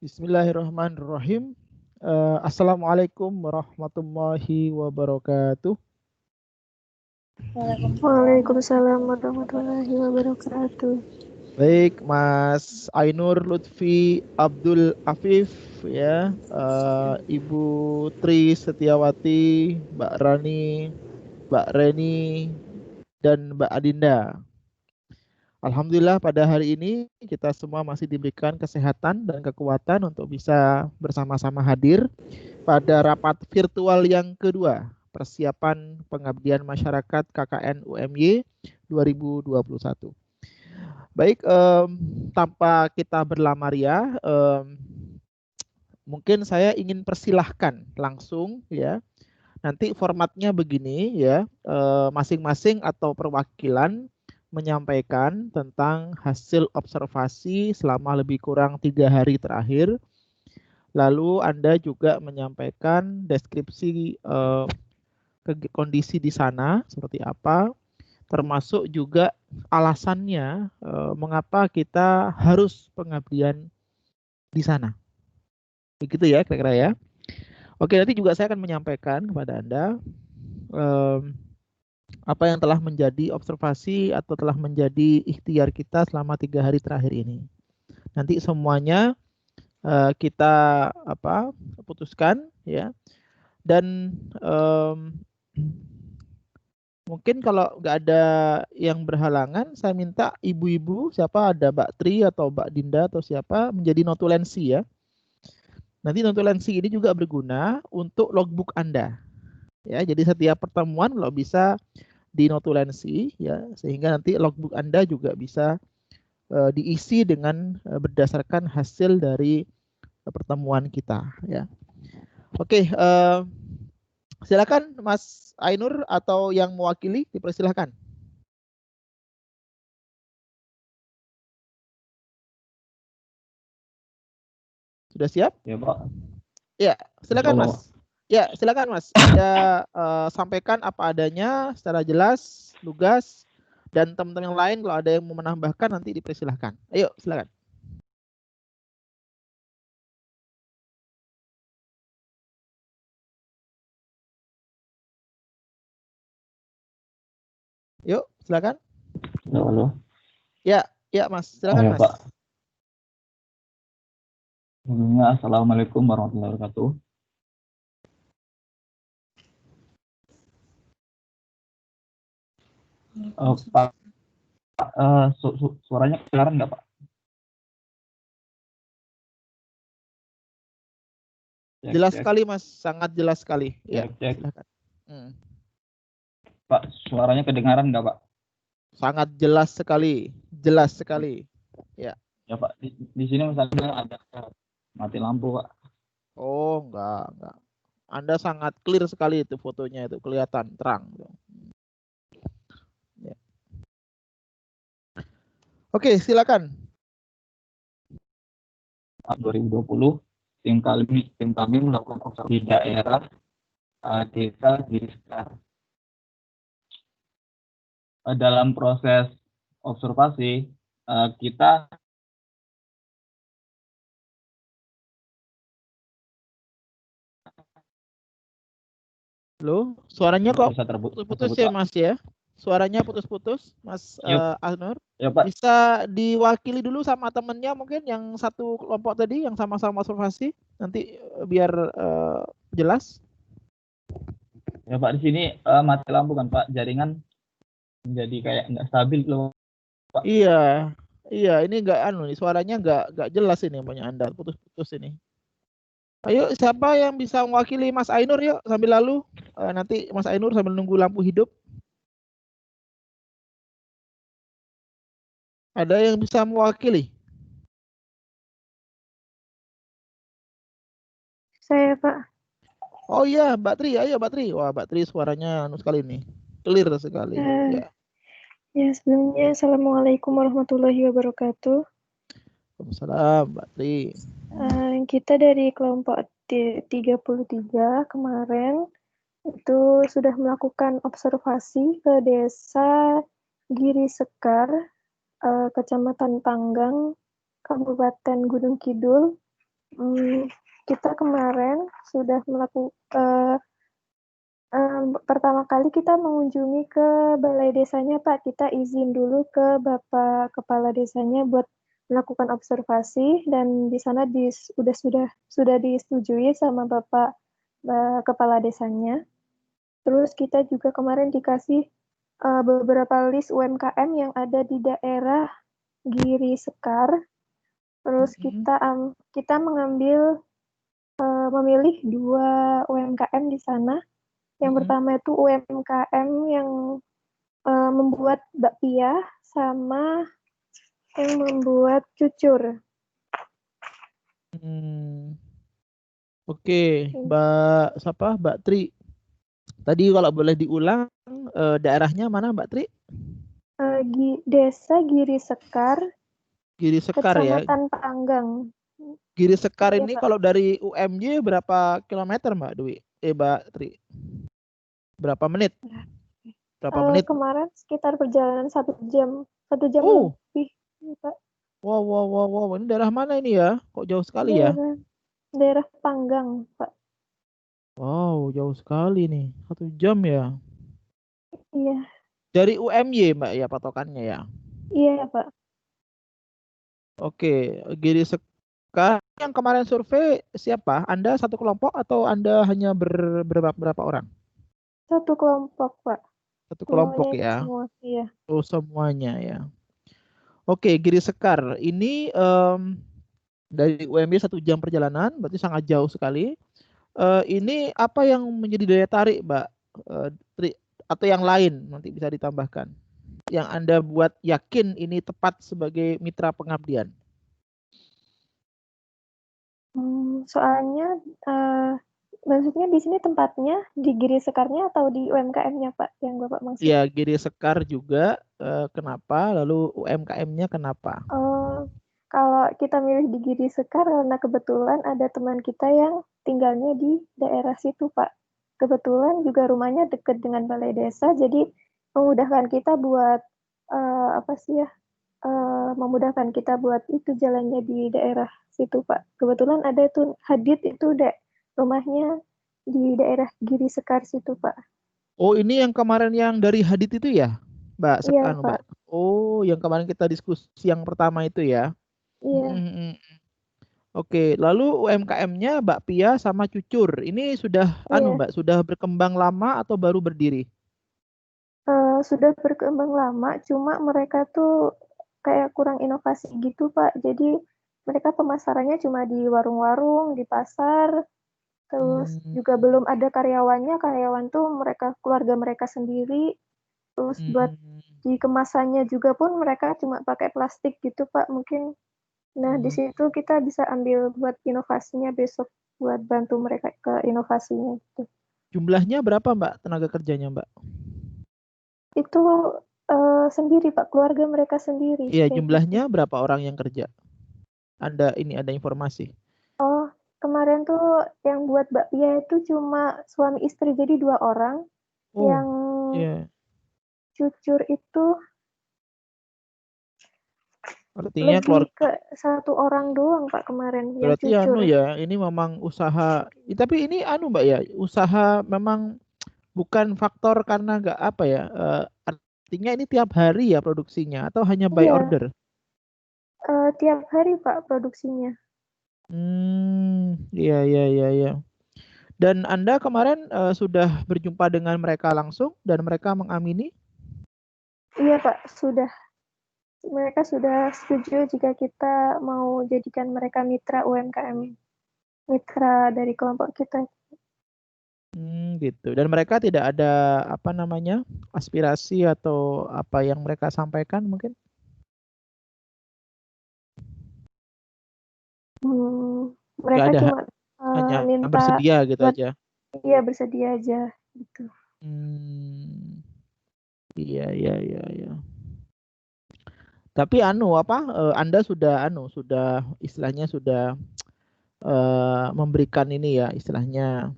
Bismillahirrahmanirrahim. Assalamualaikum warahmatullahi wabarakatuh. Waalaikumsalam warahmatullahi wabarakatuh. Baik, Mas Ainur Lutfi Abdul Afif, ya, Ibu Tri Setiawati, Mbak Rani, Mbak Reni, dan Mbak Adinda. Alhamdulillah pada hari ini kita semua masih diberikan kesehatan dan kekuatan untuk bisa bersama-sama hadir pada rapat virtual yang kedua, persiapan pengabdian masyarakat KKN UMY 2021. Baik, tanpa kita berlama-ria, mungkin saya ingin persilahkan langsung, ya. Nanti formatnya begini, ya, masing-masing atau perwakilan menyampaikan tentang hasil observasi selama lebih kurang 3 hari terakhir. Lalu Anda juga menyampaikan deskripsi kondisi di sana seperti apa, termasuk juga alasannya mengapa kita harus pengabdian di sana. Begitu ya kira-kira ya. Oke, nanti juga saya akan menyampaikan kepada Anda apa yang telah menjadi observasi atau telah menjadi ikhtiar kita selama 3 hari terakhir ini. Nanti semuanya kita putuskan, ya. Dan mungkin kalau nggak ada yang berhalangan, saya minta ibu-ibu, siapa ada Mbak Tri atau Mbak Dinda atau siapa, menjadi notulensi ya. Nanti notulensi ini juga berguna untuk logbook Anda. Ya, jadi setiap pertemuan kalau bisa dinotulensi, ya, sehingga nanti logbook Anda juga bisa diisi dengan berdasarkan hasil dari pertemuan kita, ya. Oke, silakan Mas Ainur atau yang mewakili dipersilahkan. Sudah siap? Ya, Pak. Ya, silakan Mas. Ya, silakan Mas. Anda sampaikan apa adanya secara jelas, lugas, dan teman-teman yang lain kalau ada yang mau menambahkan nanti dipersilahkan. Ayo, silakan. Yuk, silakan. Halo. Ya, Mas. Silakan, Mas. Pak. Sebelumnya, Assalamualaikum warahmatullahi wabarakatuh. Pak, suaranya kedengaran nggak, Pak? Jelas sekali, Mas. Sangat jelas sekali. Ya, silakan. Pak, suaranya kedengaran nggak, Pak? Sangat jelas sekali. Jelas sekali. Ya. Ya, Pak. Di sini misalnya ada mati lampu, Pak. Oh, enggak. Anda sangat clear sekali itu fotonya, itu kelihatan terang. Ya. Oke, silakan. 2020, tim kami melakukan observasi di daerah desa Girisekar. Dalam proses observasi, kita Loh, suaranya kok putus-putus ya, Mas ya? Suaranya putus-putus, Mas Ainur. Ya, Pak. Bisa diwakili dulu sama temennya mungkin yang satu kelompok tadi yang sama-sama observasi, nanti biar jelas. Ya, Pak, di sini mati lampu kan, Pak. Jaringan menjadi kayak nggak stabil loh, Pak. Iya, ini nggak suaranya nggak jelas ini punya Anda, putus-putus ini. Ayo, siapa yang bisa mewakili Mas Ainur, yuk, sambil lalu nanti Mas Ainur sambil nunggu lampu hidup. Ada yang bisa mewakili? Saya, Pak. Oh iya, Mbak Tri, ayo Mbak Tri. Wah, Mbak Tri suaranya sekali nih, clear sekali. Ya. Ya, sebelumnya Assalamualaikum warahmatullahi wabarakatuh. Waalaikumsalam, Mbak Tri. Kita dari kelompok 33 kemarin itu sudah melakukan observasi ke desa Girisekar, Kecamatan Panggang, Kabupaten Gunung Kidul, Kita kemarin sudah melakukan pertama kali kita mengunjungi ke balai desanya, Pak. Kita izin dulu ke Bapak Kepala Desanya buat melakukan observasi, dan di sana sudah disetujui sama Bapak Kepala Desanya. Terus kita juga kemarin dikasih beberapa list UMKM yang ada di daerah Giri Sekar. Terus kita memilih 2 UMKM di sana. Yang pertama itu UMKM yang membuat bakpia sama yang membuat cucur. Oke, Mbak Tri. Tadi kalau boleh diulang, daerahnya mana Mbak Tri? Desa Giri Sekar, Giri Sekar ya. Kecamatan Panggang. Giri Sekar Iya, ini Pak. kalau dari UMY berapa kilometer Mbak Dwi? Mbak Tri? Berapa menit? Berapa menit? Kemarin sekitar perjalanan 1 jam lebih, Pak. Wow. Ini daerah mana ini ya? Kok jauh sekali ya? Daerah Panggang, Pak. Wow, jauh sekali nih. 1 jam ya. Iya. Dari UMY Mbak ya patokannya ya? Iya, Pak. Oke, Giri Sekar yang kemarin survei siapa? Anda satu kelompok atau Anda hanya berapa orang? Satu kelompok, Pak. Satu kelompok Semuanya ya? semua, iya. Oh, semuanya ya. Oke, Giri Sekar. Ini dari UMY 1 jam perjalanan, berarti sangat jauh sekali. Ini apa yang menjadi daya tarik, Mbak Tri, atau yang lain nanti bisa ditambahkan? Yang Anda buat yakin ini tepat sebagai mitra pengabdian? Soalnya maksudnya di sini tempatnya di Giri Sekarnya atau di UMKM-nya, Pak, yang Bapak maksud? Ya, Giri Sekar juga kenapa? Lalu UMKM-nya kenapa? Kalau kita milih di Giri Sekar karena kebetulan ada teman kita yang tinggalnya di daerah situ, Pak. Kebetulan juga rumahnya dekat dengan balai desa, jadi memudahkan kita buat memudahkan kita buat itu jalannya di daerah situ, Pak. Kebetulan ada tuh Hadid itu rumahnya di daerah Giri Sekar situ, Pak. Oh, ini yang kemarin yang dari Hadid itu ya, Mbak Iya, Sekan, Mbak. Pak. Oh, yang kemarin kita diskusi yang pertama itu ya. Iya. Oke, lalu UMKM-nya bakpia sama cucur. Ini sudah Iya. Mbak, sudah berkembang lama atau baru berdiri? Sudah berkembang lama, cuma mereka tuh kayak kurang inovasi gitu, Pak. Jadi mereka pemasarannya cuma di warung-warung, di pasar, terus juga belum ada karyawannya. Karyawan tuh keluarga mereka sendiri. Terus buat di kemasannya juga pun mereka cuma pakai plastik gitu, Pak, mungkin. Nah, di situ kita bisa ambil buat inovasinya besok, buat bantu mereka ke inovasinya gitu. Jumlahnya berapa, Mbak, tenaga kerjanya, Mbak? Itu sendiri, Pak, keluarga mereka sendiri. Iya, jumlahnya berapa orang yang kerja? Ada informasi? Oh, kemarin tuh yang buat bakpia itu cuma suami istri, jadi 2 orang. Yang cucur itu artinya lebih ke 1 orang doang, Pak, kemarin yang berarti cucur. ini memang usaha. Tapi ini Mbak ya, usaha memang bukan faktor karena nggak apa ya, artinya ini tiap hari ya produksinya atau hanya by order? Tiap hari, Pak, produksinya. Iya. Dan Anda kemarin sudah berjumpa dengan mereka langsung dan mereka mengamini? Iya, Pak, sudah. Mereka sudah setuju jika kita mau jadikan mereka mitra UMKM, mitra dari kelompok kita. Gitu. Dan mereka tidak ada aspirasi atau apa yang mereka sampaikan mungkin? Mereka cuma hanya minta bersedia gitu aja. Iya, bersedia aja gitu. Iya. Tapi Anda sudah istilahnya sudah memberikan ini ya, istilahnya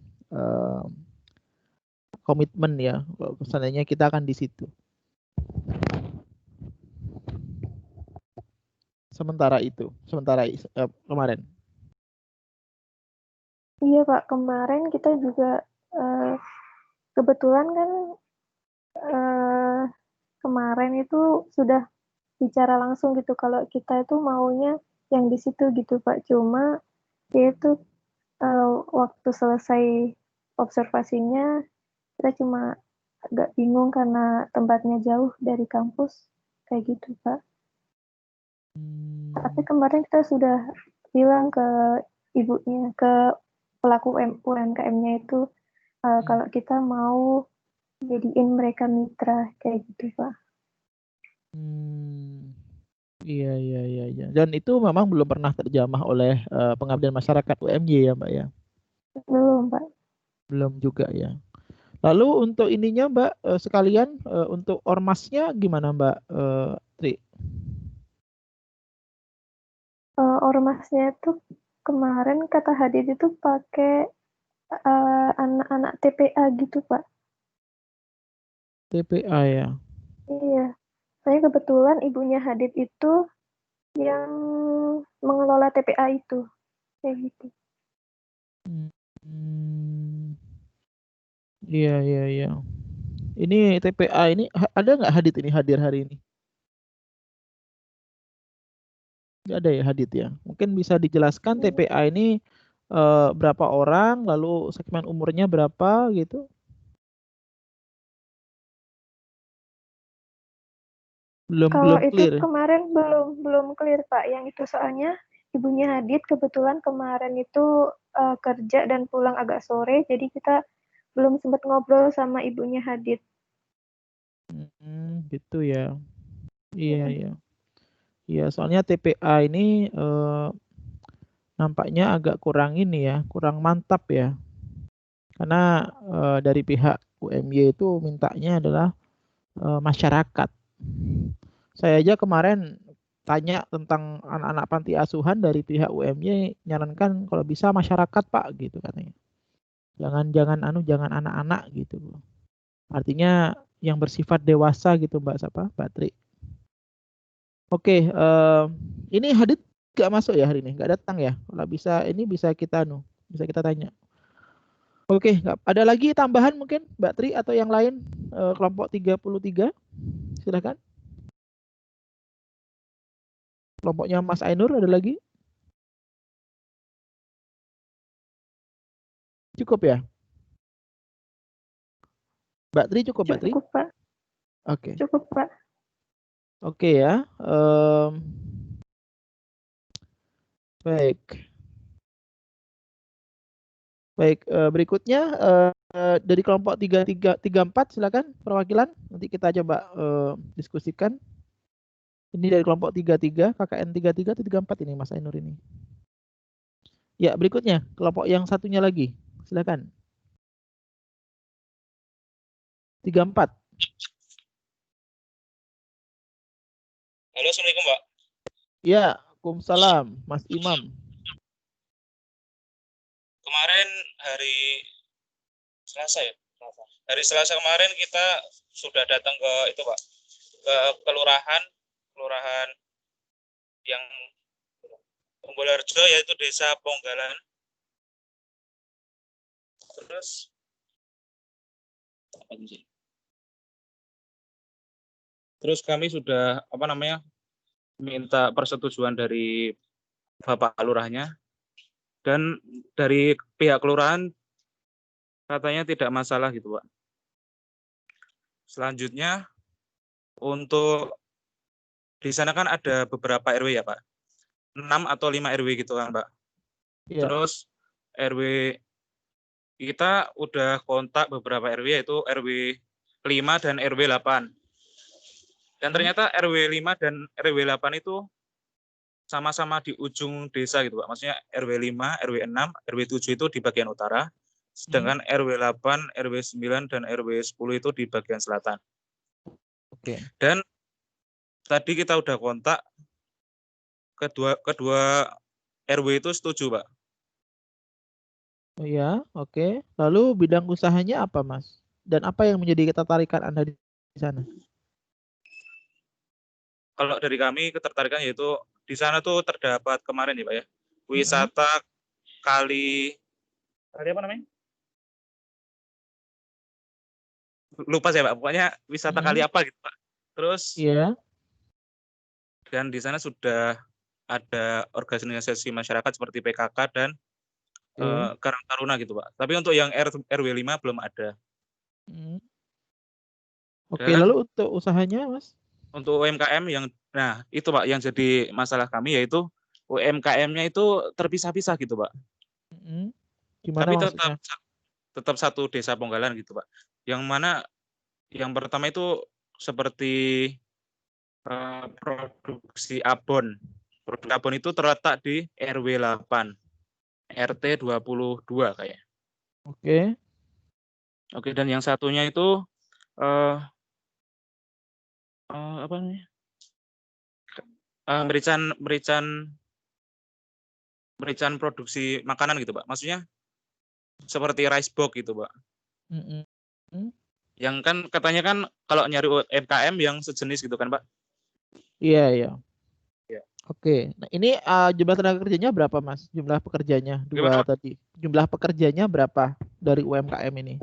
komitmen ya, kesannya kita akan di situ. Sementara kemarin. Iya Pak, kemarin kita juga kebetulan kan kemarin itu sudah bicara langsung gitu kalau kita itu maunya yang di situ gitu Pak. Cuma dia itu waktu selesai observasinya kita cuma agak bingung karena tempatnya jauh dari kampus kayak gitu Pak. Tapi kemarin kita sudah bilang ke ibunya, ke pelaku UMKM-nya itu kalau kita mau jadiin mereka mitra kayak gitu Pak. Iya, iya, iya, iya. Dan itu memang belum pernah terjamah oleh pengabdian masyarakat UMY ya, Mbak ya? Belum Pak. Belum juga ya. Lalu untuk ininya, Mbak, sekalian untuk ormasnya gimana, Mbak Tri? Ormasnya itu kemarin kata Hadid itu pakai anak-anak TPA gitu Pak. TPA ya. Iya. Saya kebetulan ibunya Hadid itu yang mengelola TPA itu. Kayak gitu. Iya, iya, iya. Ini TPA ini ada nggak Hadit ini hadir hari ini? Nggak ada ya Hadit ya. Mungkin bisa dijelaskan TPA ini berapa orang, lalu segmen umurnya berapa gitu? Belum Kalau belum itu clear. kemarin belum clear Pak. Yang itu soalnya ibunya Hadid kebetulan kemarin itu kerja dan pulang agak sore, jadi kita belum sempat ngobrol sama ibunya Hadid. Gitu ya. Iya, iya. Iya, soalnya TPA ini nampaknya agak kurang ini ya, kurang mantap ya. Karena dari pihak UMY itu mintanya adalah masyarakat. Saya aja kemarin tanya tentang anak-anak panti asuhan dari pihak UMY nyarankan kalau bisa masyarakat Pak gitu katanya. Jangan anak-anak gitu. Artinya yang bersifat dewasa gitu Mbak Sapa, Mbak Tri. Oke, ini Hadit nggak masuk ya hari ini, nggak datang ya. Kalau bisa ini bisa kita tanya. Oke, ada lagi tambahan mungkin Mbak Tri atau yang lain kelompok 33, silakan. Kelompoknya Mas Ainur ada lagi? Cukup ya? Mbak Tri cukup Mbak Tri? Cukup Pak. Oke, Cukup Pak. oke ya. Baik, baik. Berikutnya dari kelompok 3334 silakan perwakilan. Nanti kita coba diskusikan. Ini dari kelompok 33, KKN 33 atau 34 ini Mas Ainur ini. Ya, berikutnya kelompok yang satunya lagi. Silakan. 34. Halo, Assalamualaikum, Pak. Ya, Waalaikumsalam, Mas Imam. Kemarin hari Selasa ya? Hari Selasa kemarin kita sudah datang ke itu, Pak, ke kelurahan yang Ponggolarjo, yaitu Desa Ponggalan. Terus kami sudah minta persetujuan dari Bapak Lurahnya, dan dari pihak kelurahan katanya tidak masalah gitu, Pak. Selanjutnya untuk di sana kan ada beberapa RW ya, Pak. 6 atau 5 RW gitu kan, Pak. Ya. Terus RW kita udah kontak beberapa RW, yaitu RW 5 dan RW 8. Dan ternyata RW 5 dan RW 8 itu sama-sama di ujung desa gitu, Pak. Maksudnya RW 5, RW 6, RW 7 itu di bagian utara, sedangkan RW 8, RW 9 dan RW 10 itu di bagian selatan. Oke. Dan tadi kita udah kontak kedua RW itu setuju, Pak. Oh ya, oke. Lalu bidang usahanya apa, Mas? Dan apa yang menjadi ketertarikan Anda di sana? Kalau dari kami ketertarikan yaitu di sana tuh terdapat kemarin ya, Pak ya, wisata kali Kali apa namanya? Lupa saya Pak. Pokoknya wisata kali apa gitu Pak. Terus Iya. dan di sana sudah ada organisasi masyarakat seperti PKK dan Karang Taruna gitu Pak. Tapi untuk yang RW 5 belum ada. Oke, Dan lalu untuk usahanya, Mas? untuk UMKM yang, nah itu Pak yang jadi masalah kami yaitu UMKM-nya itu terpisah-pisah gitu Pak. Gimana Tapi maksudnya? tetap satu desa Ponggalan gitu Pak. Yang mana yang pertama itu seperti produksi abon. Produksi abon itu terletak di RW 8, RT 22 kayak. Oke. Oke, dan yang satunya itu apa namanya? Merican produksi makanan gitu Pak. Maksudnya seperti rice box gitu Pak. Yang kan katanya kan kalau nyari UMKM yang sejenis gitu kan Pak. Iya, iya. Iya. Oke. Nah, ini jumlah tenaga kerjanya berapa, Mas? Jumlah pekerjanya Gimana, dua Pak? tadi. Jumlah pekerjanya berapa dari UMKM ini?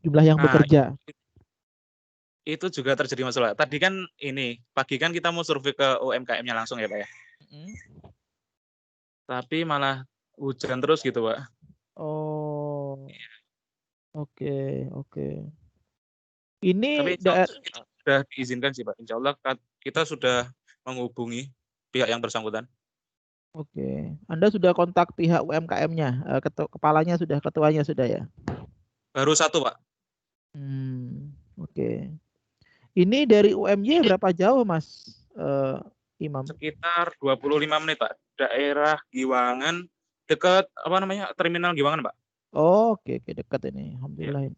Jumlah yang Nah, bekerja. itu juga terjadi masalah. Tadi kan ini, pagi kan kita mau survei ke UMKM-nya langsung ya Pak ya. Tapi malah hujan terus gitu Pak. Oh. Oke, oke. Ini Tapi insya Allah kita sudah diizinkan sih Pak. Insya Allah kita sudah menghubungi pihak yang bersangkutan. Oke. Anda sudah kontak pihak UMKM-nya, kepalanya sudah, ketuanya sudah ya? Baru satu Pak. Oke. Ini dari UMY berapa jauh, Mas Imam? Sekitar 25 menit Pak. Daerah Giwangan, dekat apa namanya terminal Giwangan Pak. Oh, oke, dekat ini. Alhamdulillah. Ya.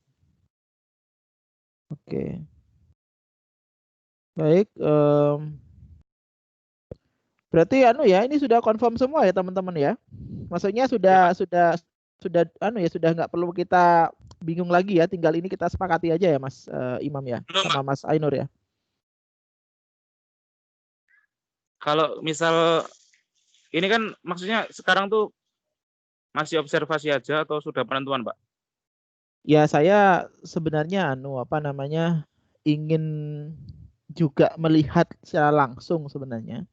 Oke. Baik. Berarti ini sudah confirm semua ya teman-teman ya. Maksudnya sudah sudah nggak perlu kita bingung lagi ya. Tinggal ini kita sepakati aja ya Mas Imam ya, Belum, sama Pak. Mas Ainur ya. Kalau misal ini kan maksudnya sekarang tuh masih observasi aja atau sudah penentuan Pak? Ya saya sebenarnya ingin juga melihat secara langsung sebenarnya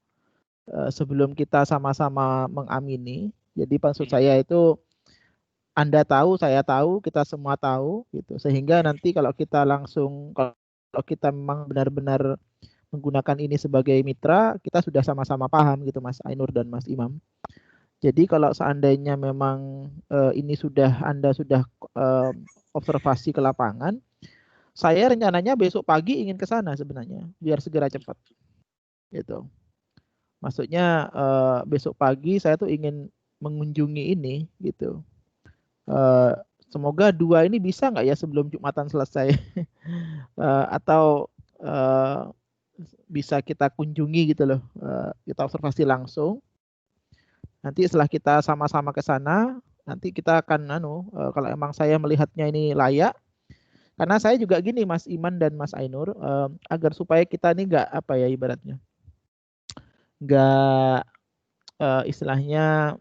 sebelum kita sama-sama mengamini. Jadi maksud saya itu Anda tahu, saya tahu, kita semua tahu gitu. Sehingga nanti kalau kita memang benar-benar menggunakan ini sebagai mitra, kita sudah sama-sama paham gitu Mas Ainur dan Mas Imam. Jadi kalau seandainya memang Anda sudah observasi ke lapangan, saya rencananya besok pagi ingin ke sana sebenarnya, biar segera cepat. Gitu. Maksudnya besok pagi saya tuh ingin mengunjungi ini gitu. Semoga 2 ini bisa nggak ya sebelum Jumatan selesai atau bisa kita kunjungi gitu loh, kita observasi langsung. Nanti setelah kita sama-sama ke sana, nanti kita akan kalau emang saya melihatnya ini layak, karena saya juga gini Mas Iman dan Mas Ainur, agar supaya kita ini nggak ibaratnya nggak istilahnya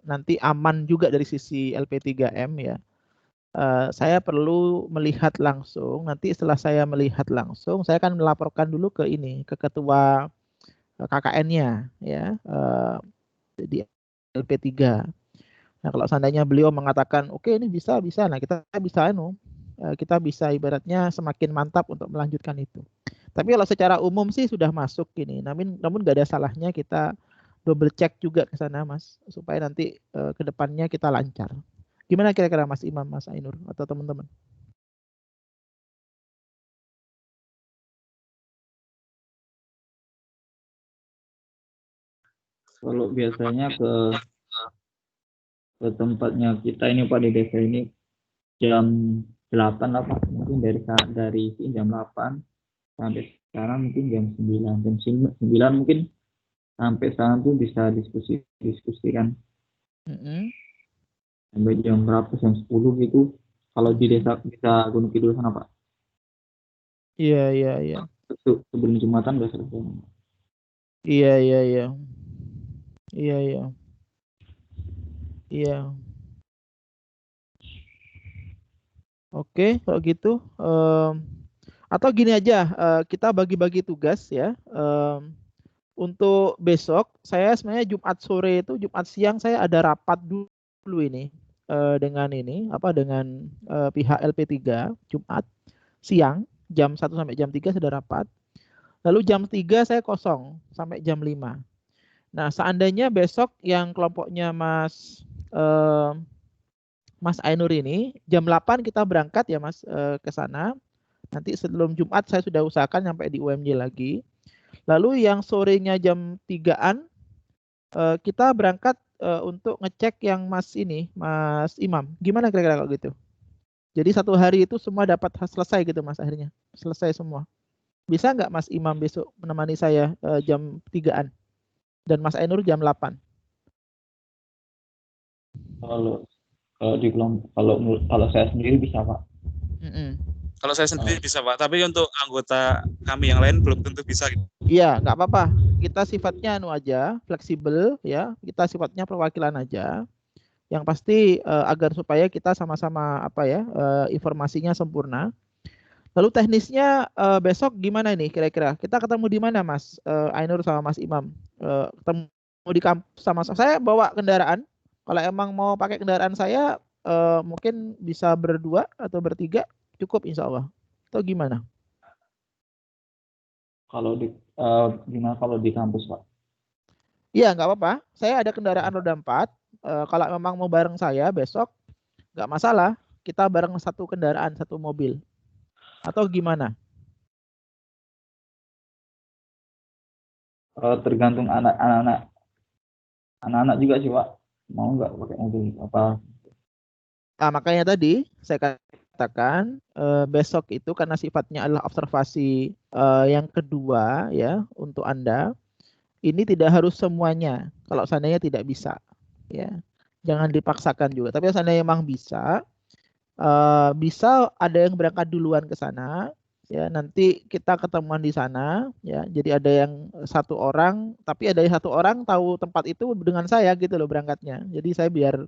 nanti aman juga dari sisi LP3M ya. Saya perlu melihat langsung. Nanti setelah saya melihat langsung, saya akan melaporkan dulu ke ketua KKN-nya ya di LP3. Nah, kalau seandainya beliau mengatakan oke ini bisa, nah kita bisa ibaratnya semakin mantap untuk melanjutkan itu. Tapi kalau secara umum sih sudah masuk ini. Namun nggak ada salahnya kita double check juga ke sana Mas, supaya nanti ke depannya kita lancar. Gimana kira-kira Mas Imam, Mas Ainur atau teman-teman? Kalau biasanya ke tempatnya kita ini Pak di desa ini jam 8 lah Pak. Mungkin dari jam 8 sampai sekarang mungkin jam 9. Jam 9 mungkin sampai sekarang tuh bisa diskusikan. Sampai jam berapa? Jam 10 gitu. Kalau di desa bisa Gunung Kidul sana Pak. Iya. Sebelum Jumatan udah selesai. Iya. Iya. Oke, kalau gitu. Atau gini aja, kita bagi-bagi tugas ya. Untuk besok, saya sebenarnya Jumat sore itu, Jumat siang saya ada rapat dulu ini dengan pihak LP3 Jumat siang jam 1 sampai jam 3 sudah rapat. Lalu jam 3 saya kosong sampai jam 5. Nah, seandainya besok yang kelompoknya Mas Ainur ini jam 8 kita berangkat ya Mas ke sana. Nanti sebelum Jumat saya sudah usahakan sampai di UMJ lagi. Lalu yang sorenya jam 3-an kita berangkat untuk ngecek yang Mas Imam. Gimana kira-kira kalau gitu? Jadi satu hari itu semua dapat selesai gitu Mas akhirnya. Selesai semua. Bisa nggak Mas Imam besok menemani saya jam 3-an? Dan Mas Ainur jam 8. Kalau saya sendiri bisa, Pak. Kalau saya sendiri bisa, Pak. Tapi untuk anggota kami yang lain belum tentu bisa. Iya, nggak apa-apa. Kita sifatnya aja, fleksibel ya. Kita sifatnya perwakilan aja. Yang pasti agar supaya kita sama-sama informasinya sempurna. Lalu teknisnya besok gimana nih kira-kira? Kita ketemu di mana Mas Ainur sama Mas Imam? Ketemu di kampus sama saya bawa kendaraan. Kalau emang mau pakai kendaraan saya mungkin bisa berdua atau bertiga cukup insya Allah. Atau gimana? Kalau gimana kalau di kampus, Pak? Iya, nggak apa-apa. Saya ada kendaraan roda 4. Kalau memang mau bareng saya besok, nggak masalah. Kita bareng satu kendaraan, satu mobil. Atau gimana? Tergantung anak-anak juga sih, Pak. Mau nggak pakai mobil apa? Nah, makanya tadi saya katakan besok itu karena sifatnya adalah observasi yang kedua ya untuk Anda. Ini tidak harus semuanya. Kalau seandainya tidak bisa, ya jangan dipaksakan juga. Tapi seandainya memang bisa ada yang berangkat duluan ke sana. Ya, nanti kita ketemuan di sana. Ya, jadi ada yang satu orang, tapi ada yang satu orang tahu tempat itu dengan saya gitu loh berangkatnya. Jadi saya biar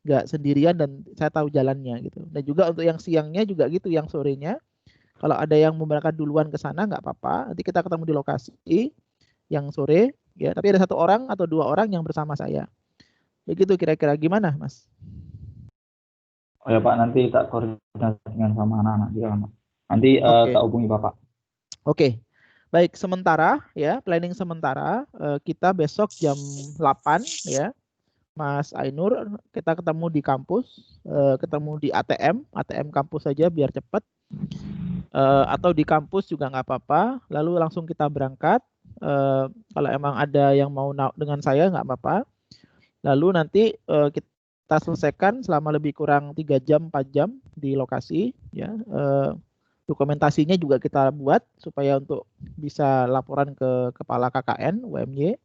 nggak sendirian dan saya tahu jalannya gitu. Dan juga untuk yang siangnya juga gitu, yang sorenya. Kalau ada yang mau berangkat duluan ke sana nggak apa-apa. Nanti kita ketemu di lokasi yang sore, ya. Tapi ada satu orang atau dua orang yang bersama saya. Begitu kira-kira gimana, Mas? Oh ya Pak, nanti tak koordinasikan sama anak-anak juga, Pak. Nanti tak hubungi Bapak. Oke. Baik, sementara ya, planning sementara kita besok jam 8 ya. Mas Ainur, kita ketemu di kampus, ketemu di ATM kampus saja biar cepat. Atau di kampus juga nggak apa-apa. Lalu langsung kita berangkat. Kalau emang ada yang mau dengan saya nggak apa-apa. Lalu nanti kita selesaikan selama lebih kurang 3 jam, 4 jam di lokasi. Ya. Dokumentasinya juga kita buat supaya untuk bisa laporan ke kepala KKN, UMY.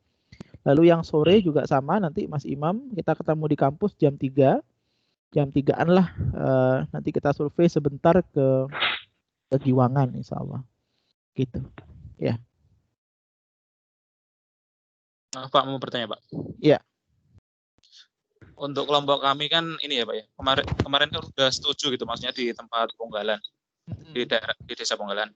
Lalu yang sore juga sama, nanti Mas Imam kita ketemu di kampus jam 3. Jam 3-an lah nanti kita survei sebentar ke Giwangan insya Allah. Gitu. Ya. Pak mau bertanya, Pak? Iya. Untuk kelompok kami kan ini ya, Pak ya. Kemarin kan sudah setuju gitu maksudnya di tempat Ponggalan. Di desa Ponggalan.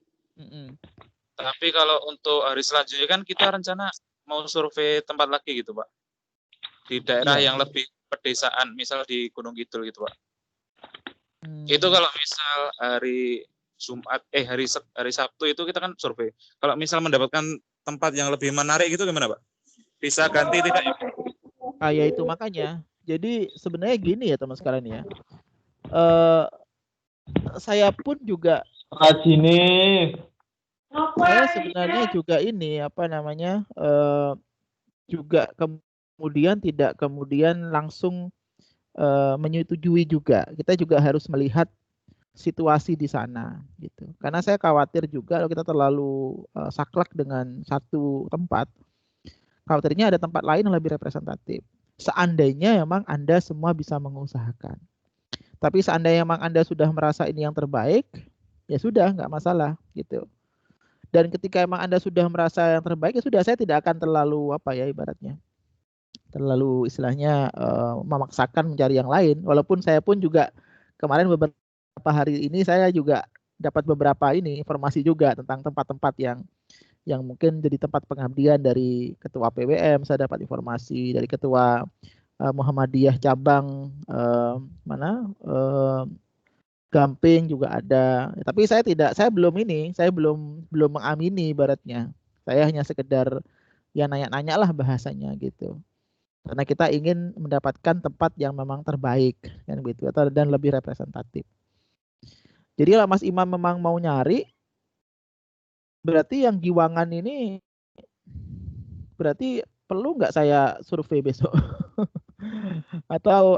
Tapi kalau untuk hari selanjutnya kan kita rencana mau survei tempat lagi gitu, Pak. Di daerah yang lebih pedesaan, misal di Gunung Kidul gitu, Pak. Itu kalau misal hari Jumat, hari Sabtu itu kita kan survei. Kalau misal mendapatkan tempat yang lebih menarik gitu gimana, Pak? Bisa ganti tidak ya? Ya itu makanya. Jadi sebenarnya gini ya teman sekalian ya. Saya pun juga saya sebenarnya juga ini juga tidak kemudian langsung menyetujui juga. Kita juga harus melihat situasi di sana gitu. Karena saya khawatir juga kalau kita terlalu saklek dengan satu tempat, khawatirnya ada tempat lain yang lebih representatif. Seandainya memang Anda semua bisa mengusahakan. Tapi seandainya memang Anda sudah merasa ini yang terbaik, ya sudah, nggak masalah gitu. Dan ketika memang Anda sudah merasa yang terbaik, ya sudah, saya tidak akan terlalu ibaratnya terlalu istilahnya memaksakan mencari yang lain. Walaupun saya pun juga kemarin beberapa hari ini saya juga dapat beberapa informasi juga tentang tempat-tempat yang mungkin jadi tempat pengabdian dari ketua PWM. Saya dapat informasi dari ketua Muhammadiyah cabang Gamping juga ada. Tapi saya belum mengamini ibaratnya. Saya hanya sekedar ya nanya-nanya lah bahasanya gitu. Karena kita ingin mendapatkan tempat yang memang terbaik kan gitu dan lebih representatif. Jadi kalau Mas Imam memang mau nyari, berarti yang Giwangan ini berarti perlu nggak saya survei besok? Atau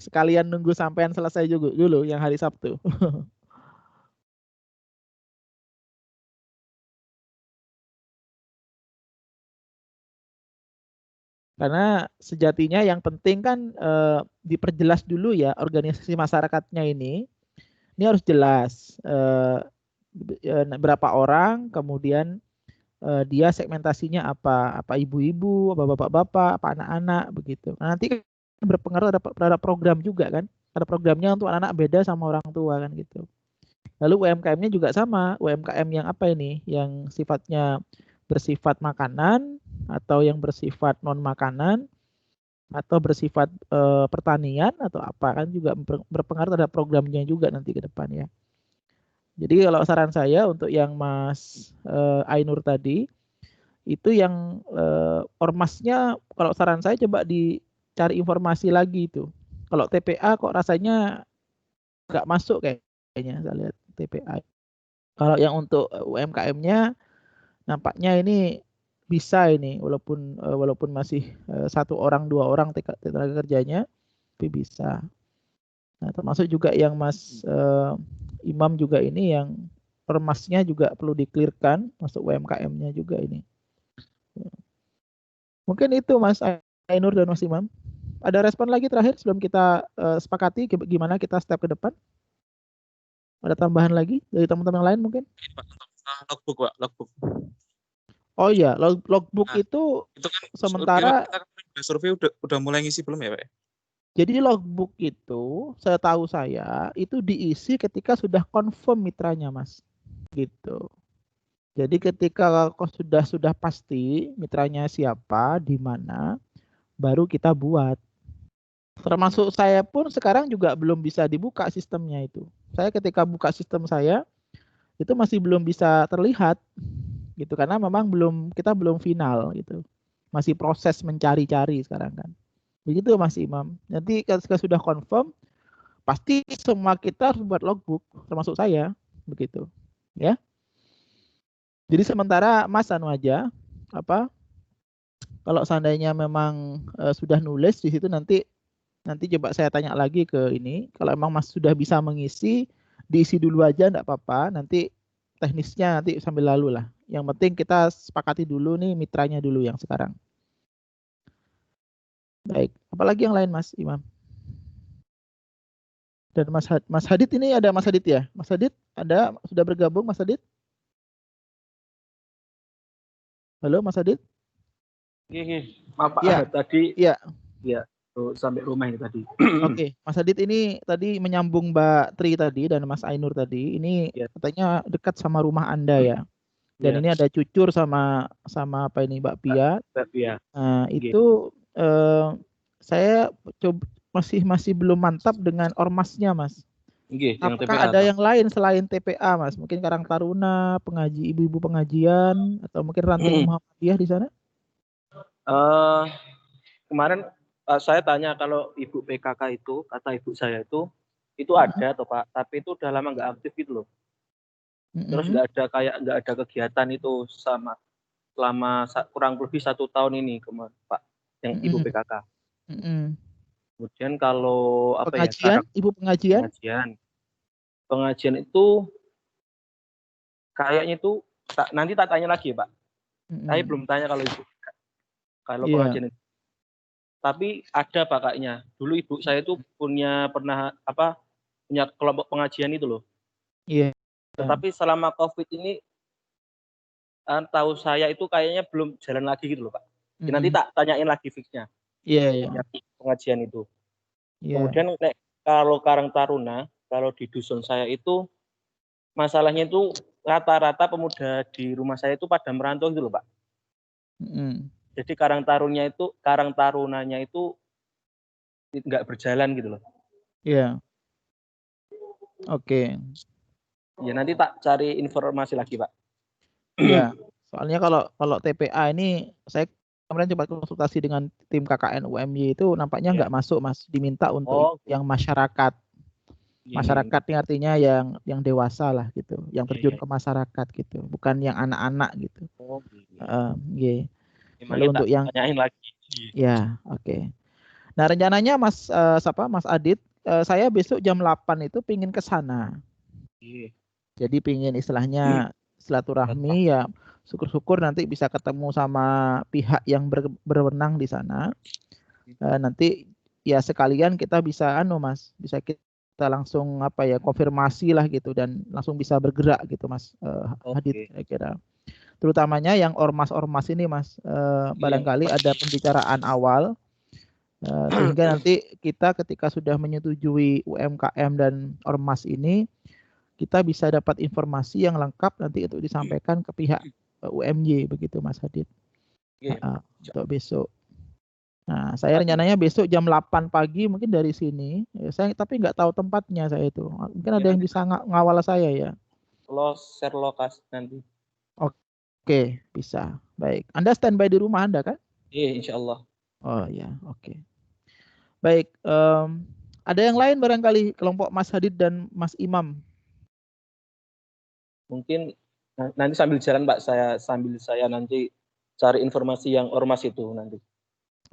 sekalian nunggu sampean selesai juga dulu yang hari Sabtu. Karena sejatinya yang penting kan diperjelas dulu ya organisasi masyarakatnya ini harus jelas berapa orang, kemudian dia segmentasinya apa ibu-ibu, apa bapak-bapak, apa anak-anak begitu. Nah, nanti kan berpengaruh terhadap program juga kan. Ada programnya untuk anak-anak beda sama orang tua kan gitu. Lalu UMKM-nya juga sama, UMKM yang apa ini? Yang sifatnya bersifat makanan atau yang bersifat non makanan atau bersifat pertanian atau apa kan juga berpengaruh terhadap programnya juga nanti ke depan ya. Jadi kalau saran saya untuk yang Mas Ainur tadi itu yang ormasnya kalau saran saya coba dicari informasi lagi itu. Kalau TPA kok rasanya nggak masuk kayaknya saya lihat TPA. Kalau yang untuk UMKM-nya nampaknya ini bisa ini walaupun masih 1 orang 2 orang tenaga kerjanya tapi bisa. Nah, termasuk juga yang Mas Imam juga ini yang ormasnya juga perlu di-clearkan masuk UMKM-nya juga ini. Mungkin itu Mas Ainur dan Mas Imam. Ada respon lagi terakhir sebelum kita sepakati gimana kita step ke depan? Ada tambahan lagi dari teman-teman yang lain mungkin? Logbook, Pak, logbook. Oh iya, logbook Nah, itu kan sementara kita survei udah mulai ngisi belum ya, Pak? Jadi logbook itu, saya itu diisi ketika sudah confirm mitranya, Mas. Gitu. Jadi ketika sudah pasti mitranya siapa, di mana, baru kita buat. Termasuk saya pun sekarang juga belum bisa dibuka sistemnya itu. Saya ketika buka sistem saya, itu masih belum bisa terlihat. Gitu, karena memang kita belum final gitu. Masih proses mencari-cari sekarang kan. Begitu Mas Imam. Nanti ketika sudah confirm, pasti semua kita harus buat logbook, termasuk saya, begitu. Ya. Jadi sementara Mas anu aja, kalau seandainya memang sudah nulis di situ nanti coba saya tanya lagi ke ini. Kalau emang Mas sudah bisa mengisi, diisi dulu aja enggak apa-apa. Nanti teknisnya nanti sambil lalu lah. Yang penting kita sepakati dulu nih mitranya dulu yang sekarang. Baik, apalagi yang lain Mas Imam? Dan Mas Hadid ini ada Mas Hadid ya? Mas Hadid ada sudah bergabung Mas Hadid? Halo Mas Hadid? Iya, maaf Pak, ya. tadi ya sampai rumah ini tadi. Oke, Mas Hadid ini tadi menyambung Mbak Tri tadi dan Mas Ainur tadi. Ini katanya dekat sama rumah Anda ya. Dan ini ada Cucur sama apa ini Mbak Pia. Mbak Pia. Nah, itu saya masih belum mantap dengan ormasnya, Mas. Apakah ada yang lain selain TPA, Mas? Mungkin Karang Taruna, ibu-ibu pengajian, atau mungkin ranting Muhammadiyah di sana? Kemarin saya tanya kalau ibu PKK itu, kata ibu saya itu ada toh Pak, tapi itu udah lama nggak aktif gitu loh. Terus nggak ada kegiatan itu selama kurang lebih 1 tahun ini kemarin Pak, yang ibu PKK. Kemudian kalau pengajian, ibu pengajian itu kayaknya itu nanti tak tanya lagi ya Pak. Saya belum tanya kalau pengajian itu. Tapi ada Pak kayaknya. Dulu ibu saya itu punya kelompok pengajian itu loh. Iya. Tetapi selama COVID ini tahu saya itu kayaknya belum jalan lagi gitu loh Pak. Nanti tak tanyain lagi fixnya. Iya. Pengajian itu. Yeah. Kemudian kalau Karang Taruna, kalau di dusun saya itu masalahnya itu rata-rata pemuda di rumah saya itu pada merantau gitu loh, Pak. Jadi Karang Tarunanya itu nggak berjalan gitu loh. Iya. Oke. Ya nanti tak cari informasi lagi, Pak. Iya. Soalnya kalau TPA ini saya kemarin coba konsultasi dengan tim KKN UMY itu nampaknya nggak masuk, Mas. Diminta untuk yang masyarakat. Masyarakat ini artinya yang dewasa lah gitu, yang terjun ke masyarakat gitu, bukan yang anak-anak gitu. Lalu untuk yang tanyain lagi. Ya, oke. Nah, rencananya Mas Adit, saya besok jam 8 itu pingin ke sana. Jadi pingin istilahnya silaturahmi ya, syukur-syukur nanti bisa ketemu sama pihak yang berwenang di sana. Nanti ya sekalian kita bisa bisa kita langsung konfirmasi lah gitu dan langsung bisa bergerak gitu Mas Adit kira-kira. Terutamanya yang ormas-ormas ini Mas, barangkali ada pembicaraan awal sehingga nanti kita ketika sudah menyetujui UMKM dan ormas ini kita bisa dapat informasi yang lengkap nanti untuk disampaikan ke pihak UMY begitu Mas Adit. Untuk besok. Nah, saya rencananya besok jam 8 pagi mungkin dari sini. Saya tapi nggak tahu tempatnya saya itu. Mungkin ada yang bisa ngawal saya ya. Share lokasi nanti. Oke, bisa. Baik. Anda standby di rumah Anda kan? Iya, insya Allah. Oh ya, oke. Baik. Ada yang lain barangkali kelompok Mas Hadid dan Mas Imam? Mungkin nanti sambil jalan Pak, sambil saya nanti cari informasi yang ormas itu nanti.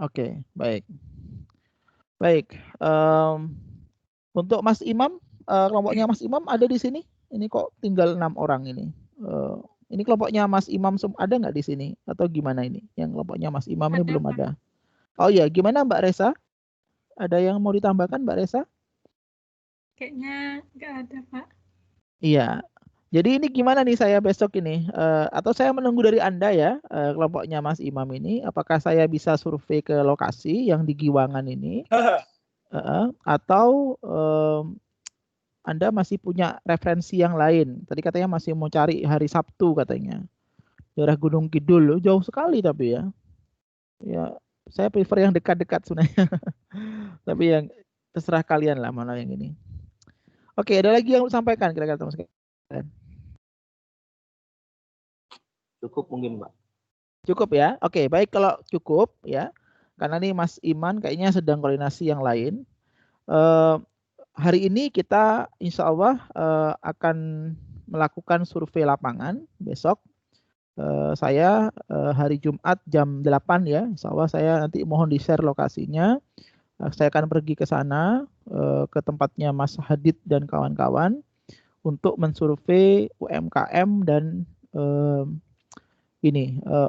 Oke, baik. Baik. Untuk Mas Imam, kelompoknya Mas Imam ada di sini? Ini kok tinggal 6 orang ini. Ini kelompoknya Mas Imam ada nggak di sini? Atau gimana ini? Yang kelompoknya Mas Imam ini belum ada. Oh iya, gimana Mbak Resa? Ada yang mau ditambahkan Mbak Resa? Kayaknya nggak ada Pak. Iya. Jadi ini gimana nih saya besok ini? Atau saya menunggu dari Anda ya, kelompoknya Mas Imam ini. Apakah saya bisa survei ke lokasi yang di Giwangan ini? Atau Anda masih punya referensi yang lain? Tadi katanya masih mau cari hari Sabtu katanya. Daerah Gunung Kidul loh, jauh sekali tapi ya. Ya, saya prefer yang dekat-dekat sebenarnya. Tapi yang terserah kalian lah mana yang ini. Oke, ada lagi yang sampaikan kira-kira teman-teman sekalian? Cukup mungkin, Pak. Cukup ya. Oke, baik kalau cukup ya. Karena nih Mas Iman kayaknya sedang koordinasi yang lain. Hari ini kita insya Allah akan melakukan survei lapangan besok. Saya hari Jumat jam 8 ya. Insya Allah saya nanti mohon di-share lokasinya. Saya akan pergi ke sana ke tempatnya Mas Hadid dan kawan-kawan untuk mensurvei UMKM dan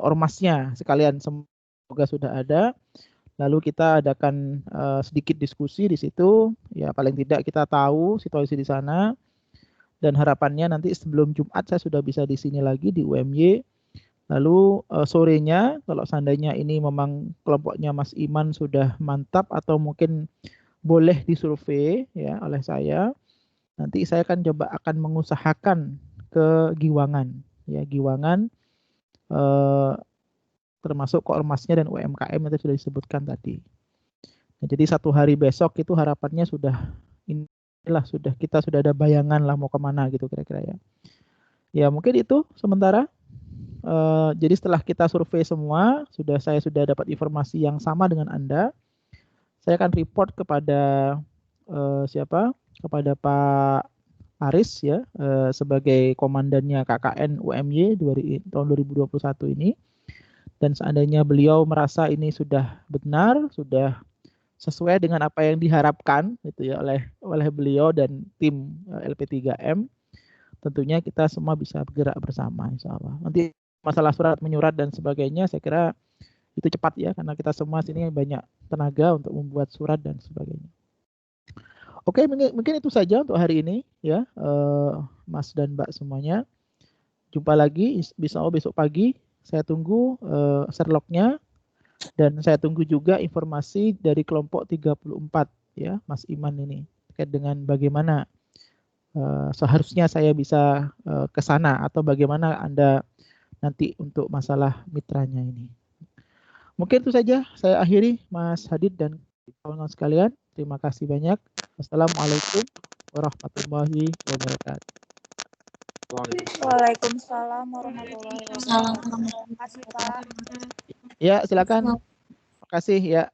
ormasnya sekalian, semoga sudah ada. Lalu kita adakan sedikit diskusi di situ, ya paling tidak kita tahu situasi di sana dan harapannya nanti sebelum Jumat saya sudah bisa di sini lagi di UMY. Lalu sorenya kalau seandainya ini memang kelompoknya Mas Iman sudah mantap atau mungkin boleh disurvei ya oleh saya, nanti saya akan mengusahakan ke Giwangan ya, Giwangan termasuk ormasnya dan UMKM yang sudah disebutkan tadi. Nah, jadi satu hari besok itu harapannya kita sudah ada bayangan lah mau kemana gitu kira-kira ya. Ya mungkin itu sementara. Jadi setelah kita survei semua, saya sudah dapat informasi yang sama dengan Anda. Saya akan report kepada kepada Pak Aris ya sebagai komandannya KKN UMY tahun 2021 ini. Dan seandainya beliau merasa ini sudah benar, sudah sesuai dengan apa yang diharapkan gitu ya oleh beliau dan tim LP3M, tentunya kita semua bisa bergerak bersama insya Allah. Nanti masalah surat menyurat dan sebagainya saya kira itu cepat ya, karena kita semua sini banyak tenaga untuk membuat surat dan sebagainya. Oke, mungkin itu saja untuk hari ini ya, Mas dan Mbak semuanya. Jumpa lagi bisa besok pagi. Saya tunggu Sherlock-nya dan saya tunggu juga informasi dari kelompok 34 ya, Mas Iman ini. terkait dengan bagaimana seharusnya saya bisa ke sana atau bagaimana Anda nanti untuk masalah mitranya ini. Mungkin itu saja saya akhiri, Mas Hadid dan kawan-kawan sekalian. Terima kasih banyak. Wassalamualaikum warahmatullahi wabarakatuh. Waalaikumsalam warahmatullahi wabarakatuh. Terima kasih, Pak. Ya, silakan. Terima kasih ya.